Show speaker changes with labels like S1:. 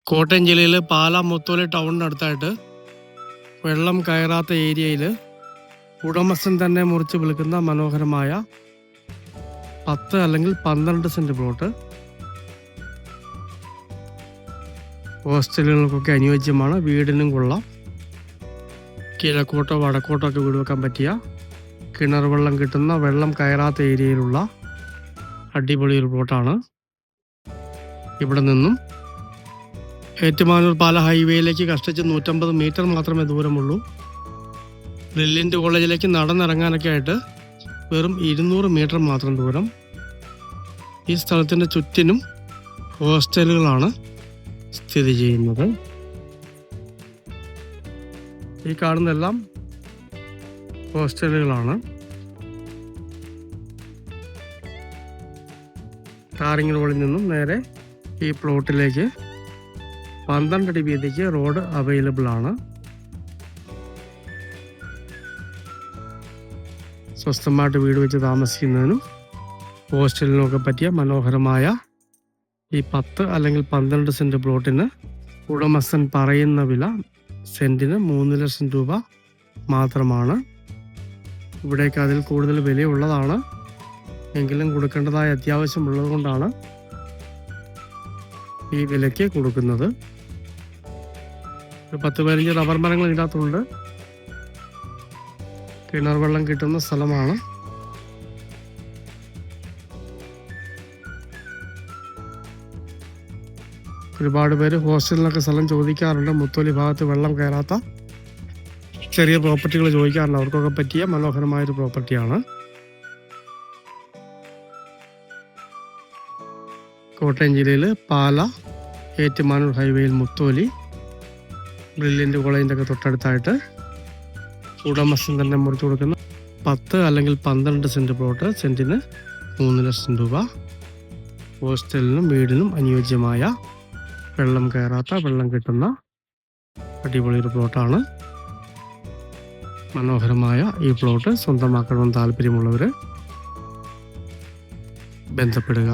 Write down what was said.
S1: കോട്ടയം ജില്ലയിൽ പാലാ മുത്തോലി ടൗണിനടുത്തായിട്ട് വെള്ളം കയറാത്ത ഏരിയയിൽ ഉടമസ്ഥൻ തന്നെ മുറിച്ച് വിൽക്കുന്ന മനോഹരമായ 10 അല്ലെങ്കിൽ 12 സെന്റ് പ്ലോട്ട് ഹോസ്റ്റലുകൾക്കൊക്കെ അനുയോജ്യമാണ്. വീടിനും കൊള്ളാം. കിഴക്കോട്ടോ വടക്കോട്ടോ ഒക്കെ വീട് വെക്കാൻ പറ്റിയ കിണർ വെള്ളം കിട്ടുന്ന വെള്ളം കയറാത്ത ഏരിയയിലുള്ള അടിപൊളി ഒരു പ്ലോട്ടാണ്. ഇവിടെ നിന്നും ഏറ്റുമാനൂർ പാല ഹൈവേയിലേക്ക് കഷ്ടിച്ച് 150 മീറ്റർ മാത്രമേ ദൂരമുള്ളൂ. ബ്രില്യൻ്റ് കോളേജിലേക്ക് നടന്നിറങ്ങാനൊക്കെ ആയിട്ട് വെറും 200 മീറ്റർ മാത്രം ദൂരം. ഈ സ്ഥലത്തിൻ്റെ ചുറ്റിനും ഹോസ്റ്റലുകളാണ് സ്ഥിതി ചെയ്യുന്നത്. ഈ കാണുന്നതെല്ലാം ഹോസ്റ്റലുകളാണ്. ടാറിംഗ് റോഡിൽ നിന്നും നേരെ ഈ പ്ലോട്ടിലേക്ക് 12 അടി വീതിക്ക് റോഡ് അവൈലബിൾ ആണ്. സ്വസ്ഥമായിട്ട് വീട് വെച്ച് താമസിക്കുന്നതിനും ഹോസ്റ്റലിനൊക്കെ പറ്റിയ മനോഹരമായ ഈ 10 അല്ലെങ്കിൽ 12 സെന്റ് പ്ലോട്ടിന് ഉടമസ്ഥൻ പറയുന്ന വില സെന്റിന് 3 ലക്ഷം രൂപ മാത്രമാണ്. ഇവിടേക്ക് അതിൽ കൂടുതൽ വിലയുള്ളതാണ്. എങ്കിലും കൊടുക്കേണ്ടതായ അത്യാവശ്യമുള്ളത് കൊണ്ടാണ് ഈ വിലയ്ക്ക് കൊടുക്കുന്നത്. 10-15 റബ്ബർ മരങ്ങൾ ഇതിനകത്തുണ്ട്. കിണർ വെള്ളം കിട്ടുന്ന സ്ഥലമാണ്. ഒരുപാട് പേര് ഹോസ്റ്റലിനൊക്കെ സ്ഥലം ചോദിക്കാറുണ്ട്. മുത്തോലി ഭാഗത്ത് വെള്ളം കയറാത്ത ചെറിയ പ്രോപ്പർട്ടികൾ ചോദിക്കാറുണ്ട്. അവർക്കൊക്കെ പറ്റിയ മനോഹരമായൊരു പ്രോപ്പർട്ടിയാണ്. കോട്ടയം ജില്ലയിൽ പാല ഏറ്റുമാനൂർ ഹൈവേയിൽ മുത്തോലി ബ്രില്യൻ്റ് കോളേജിൻ്റെ ഒക്കെ തൊട്ടടുത്തായിട്ട് ഉടമസ്ഥൻ തന്നെ മുറിച്ചു കൊടുക്കുന്ന 10 അല്ലെങ്കിൽ 12 സെന്റ് പ്ലോട്ട് സെന്റിന് 3 ലക്ഷം രൂപ. ഹോസ്റ്റലിനും വീടിനും അനുയോജ്യമായ വെള്ളം കയറാത്ത വെള്ളം കിട്ടുന്ന അടിപൊളി ഒരു പ്ലോട്ടാണ്. മനോഹരമായ ഈ പ്ലോട്ട് സ്വന്തമാക്കണമെന്ന് താല്പര്യമുള്ളവർ ബന്ധപ്പെടുക.